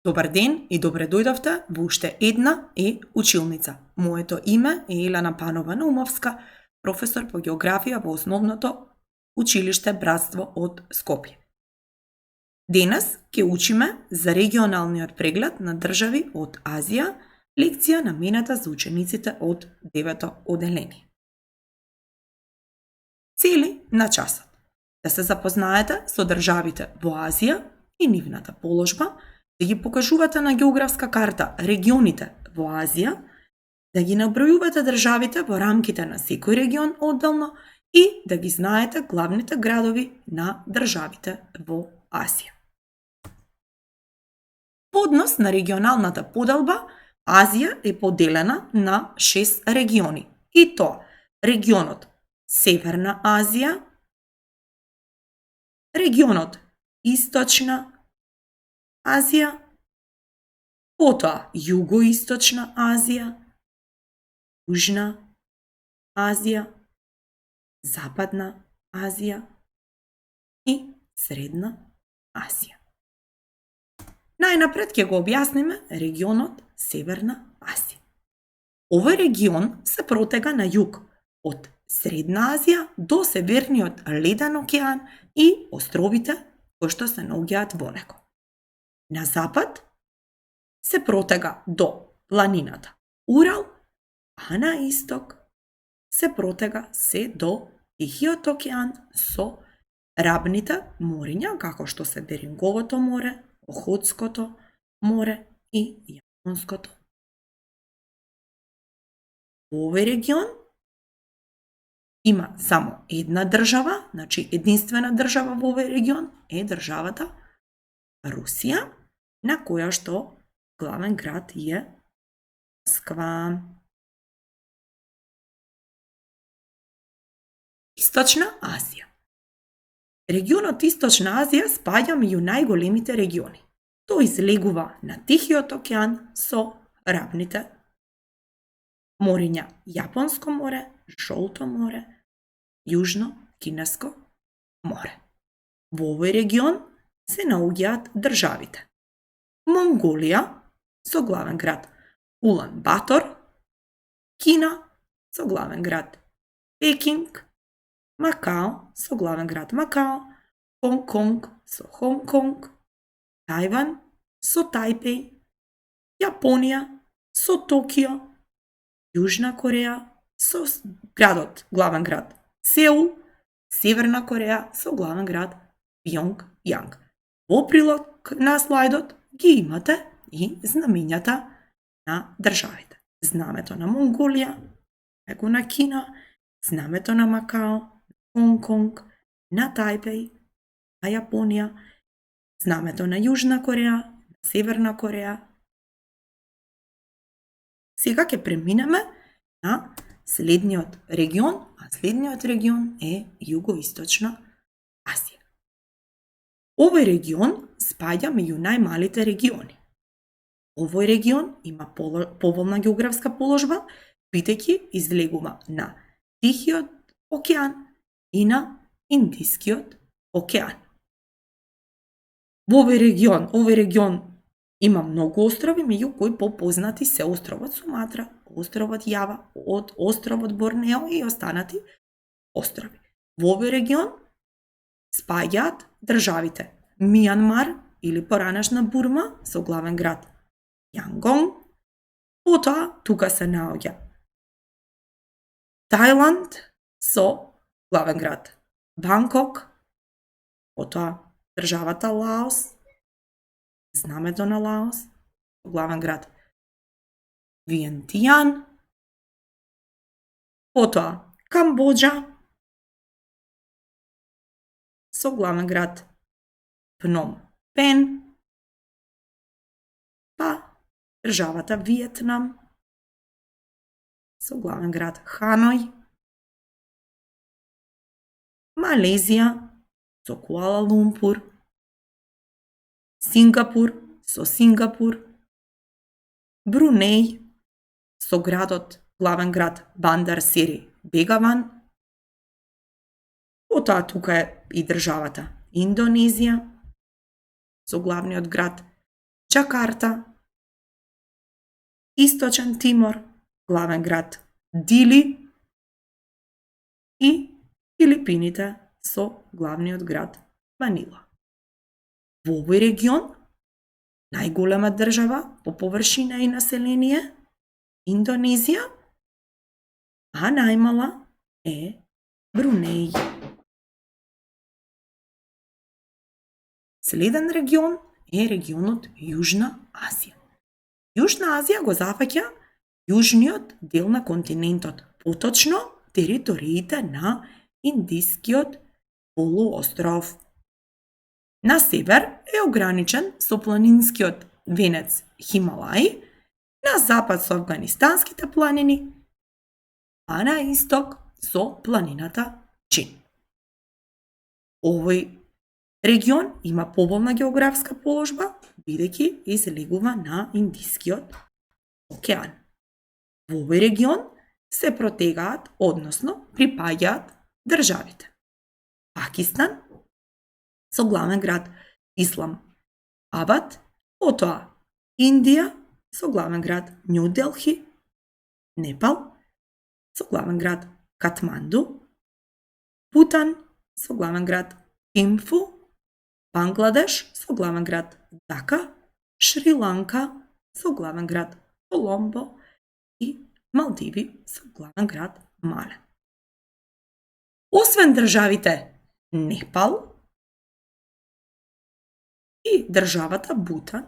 Добар ден и добре дојдовте во уште една училница. Моето име е Елена Панова Наумовска, професор по географија во основното училиште Братство од Скопје. Денес ќе учиме за регионалниот преглед на држави од Азија, лекција наменета за учениците од 9-то оделение. Цели на часот: да се запознаете со државите во Азија и нивната положба, да ги покажувате на географска карта регионите во Азија, да ги набројувате државите во рамките на секој регион одделно и да ги знаете главните градови на државите во Азија. По однос на регионалната поделба, Азија е поделена на 6 региони, и тоа регионот Северна Азија, регионот Источна Азија, потоа Југоисточна Азија, Јужна Азија, Западна Азија и Средна Азија. Најнапред ќе го објасниме регионот Северна Азија. Овој регион се протега на југ од Средна Азија до Северниот леден океан и островите кои што се наоѓаат во него. На запад се протега до планината Урал, а на исток се протега се до Тихиот океан со рабните мориња, како што се Беринговото море, Охотското море и Јапонското. Во овој регион има само една држава, значи единствена држава во овој регион е државата Русија, на која што главен град е Москва. Источна Азија. Регионот Источна Азија спаѓа меѓу најголемите региони. Тој излегува на Тихиот океан со рабните мориња Јапонско море, Жолто море, Јужно Кинеско море. Во овој регион се наоѓаат државите Монголија со главен град Улан Батор, Кина со главен град Пекинг, Макао со главен град Макао, Хонг Конг со Хонг Конг, Тајван со Тајпеј, Јапонија со Токио, Јужна Кореја со градот, главен град Сеул, Северна Кореја со главен град Пјонгјанг. Во прилог на слайдот ги имате и знамењата на државите. Знамето на Монголија, него на Кина, знамето на Макао, Хонг Конг, на Тајпеј, на Јапонија, знамето на Јужна Кореја, на Северна Кореја. Сега ќе преминеме на следниот регион, а следниот регион е Југоисточна Азија. Овој регион спаѓа меѓу најмалите региони. Овој регион има поволна географска положба, бидејќи излегува на Тихиот океан и на Индискиот океан. Во овој регион има многу острови, меѓу кои попознати се островот Суматра, островот Јава, островот Борнео и останати острови. Во овој регион спаѓаат државите Мијанмар или поранешна Бурма со главен град Јангонг, потоа тука се наоѓа Тајланд со главен град Банкок, потоа државата Лаос, знамето на Лаос, главен град Виентијан, потоа Камбоџа со главен град Пном Пен, па државата Виетнам со главен град Ханој, Малезија со Куала Лумпур, Сингапур со Сингапур, Брунеј со градот, главен град Бандар Сери Бегаван, потоа тука е и државата Индонезија со главниот град Чакарта, Источен Тимор, главен град Дили и Филипините со главниот град Манила. Во овој регион, најголема држава по површина и население, Индонезија, а најмала е Брунеј. Следен регион е регионот Јужна Азија. Јужна Азија го зафаќа јужниот дел на континентот, поточно териториите на Индискиот полуостров. На север е ограничен со планинскиот венец Хималај, на запад со афганистанските планини, а на исток со планината Чин. Овој регион има поволна географска положба, бидејќи излегува на Индискиот океан. Во овој регион се протегаат, односно припаѓаат државите: Пакистан со главен град Ислам Абад, потоа Индија со главен град Њу Делхи, Непал со главен град Катманду, Бутан со главен град Тимфу, Бангладеш со главен град Дака, Шри-Ланка со главен град Коломбо и Малдиви со главен град Мале. Освен државите Непал и државата Бутан,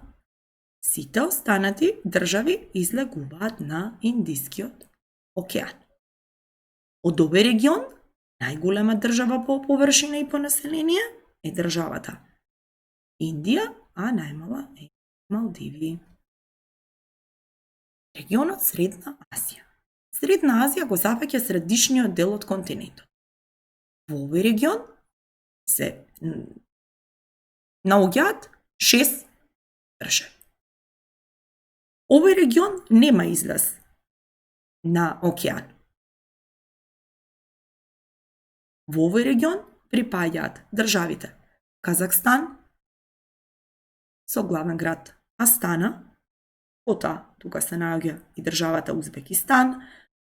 сите останати држави излегуваат на Индискиот океан. Од овој регион, најголема држава по површина и по население е државата Индија, а најмала е Малдиви. Регионот Средна Азија. Средна Азија го зафаќа средишниот дел од континентот. Во овој регион се наоѓаат 6 држави. Овој регион нема излаз на океан. Во овој регион припаѓаат државите Казахстан со главен град Астана, потоа тука се наоѓа и државата Узбекистан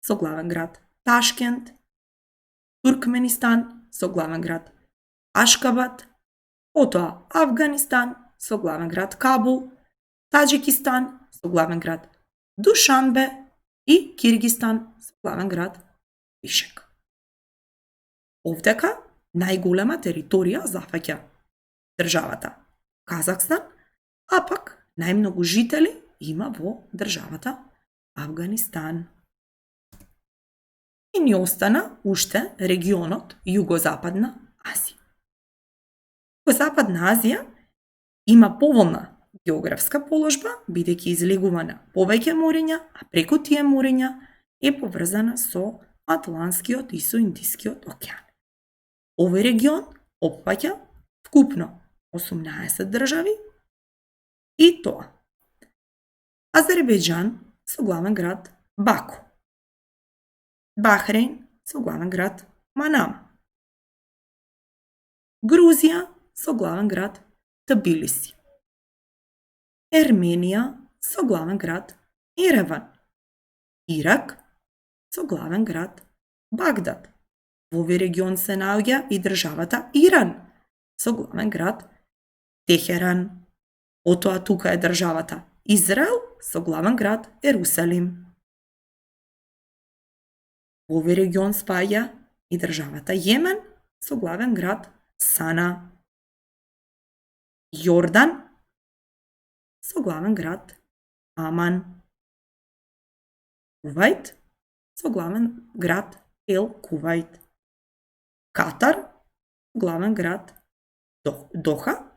со главен град Ташкент, Туркменистан со главен град Ашкабад, потоа Афганистан со главен град Кабул, Таџикистан со главен град Душанбе и Киргистан со главен град Бишкек. Овдека најголема територија зафаќа државата Казахстан, а пак најмногу жители има во државата Афганистан. И ни остана уште регионот Југозападна Азија. Југозападна Азија има поволна географска положба, бидејќи излегува на повеќе морења, а преку тие морења е поврзана со Атлантскиот и со Индискиот океан. Овој регион опфаќа вкупно 18 држави, и тоа: Азербејџан со главен град Баку, Бахреин со главен град Манама, Грузија со главен град Тбилиси, Ерменија со главен град Ереван, Ирак со главен град Багдад. Во овој регион се наоѓа и државата Иран со главен град Техеран. Потоа тука е државата Израел со главен град Ерусалим. Во овој регион спаѓа и државата Јемен со главен град Сана, Јордан со главен град Аман, Кувајт со главен град Ел Кувајт, Катар главен град Доха,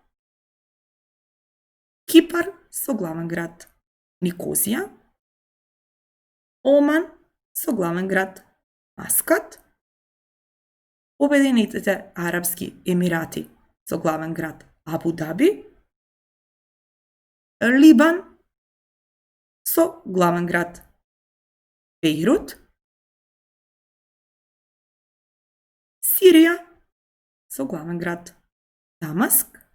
Кипар со главен град Никозија, Оман со главен град Маскат, Обединетите Арапски Емирати со главен град Абу Даби, Либан со главен град Бејрут, Сирија со главен град Дамаск,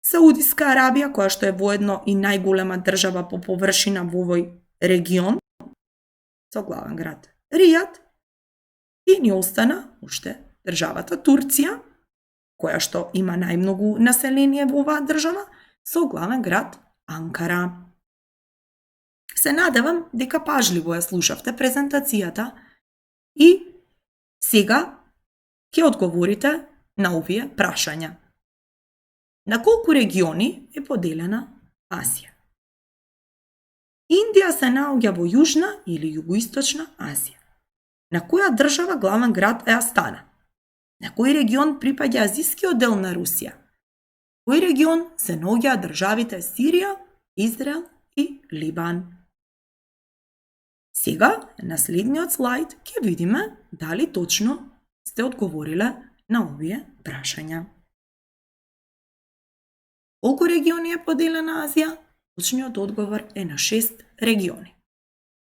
Саудиска Арабија, која што е воедно и најголема држава по површина во овој регион, со главен град Ријад, и ни остана уште државата Турција, која што има најмногу население во оваа држава, со главен град Анкара. Се надевам дека пажливо ја слушавте презентацијата и сега ќе одговорите на овие прашања. На колку региони е поделена Азија? Индија се наоѓа во Јужна или Југоисточна Азија. На која држава главен град е Астана? На кој регион припаѓа азискиот дел на Русија? Кој регион се наоѓаат државите Сирија, Израел и Либан? Сега, на следниот слайд, ќе видиме дали точно сте одговориле на овие прашања. Колку региони е поделена Азија? Точниот одговор е на 6 региони.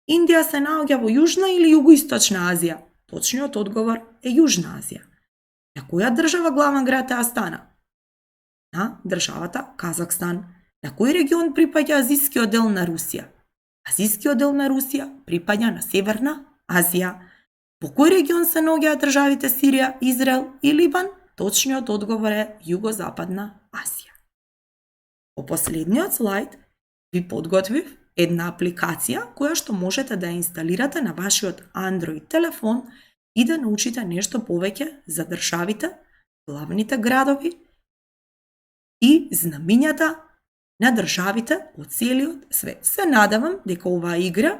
Индија се наоѓа во Јужна или Југоисточна Азија? Точниот одговор е Јужна Азија. На која држава главен град е Астана? На државата Казахстан. На кој регион припаѓа азискиот дел на Русија? Азискиот дел на Русија припаѓа на Северна Азија. Во кој регион се наоѓаат државите Сирија, Израел и Либан? Точниот одговор е Југозападна Азија. По последниот слайд ви подготвив една апликација која што можете да ја инсталирате на вашиот Android телефон и да научите нешто повеќе за државите, главните градови и знамињата на државите од целиот свет. Се надевам дека оваа игра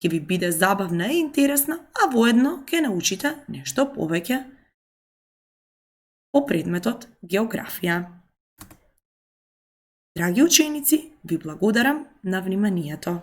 ќе ви биде забавна и интересна, а воедно ќе научите нешто повеќе по предметот географија. Драги ученици, ви благодарам на вниманието.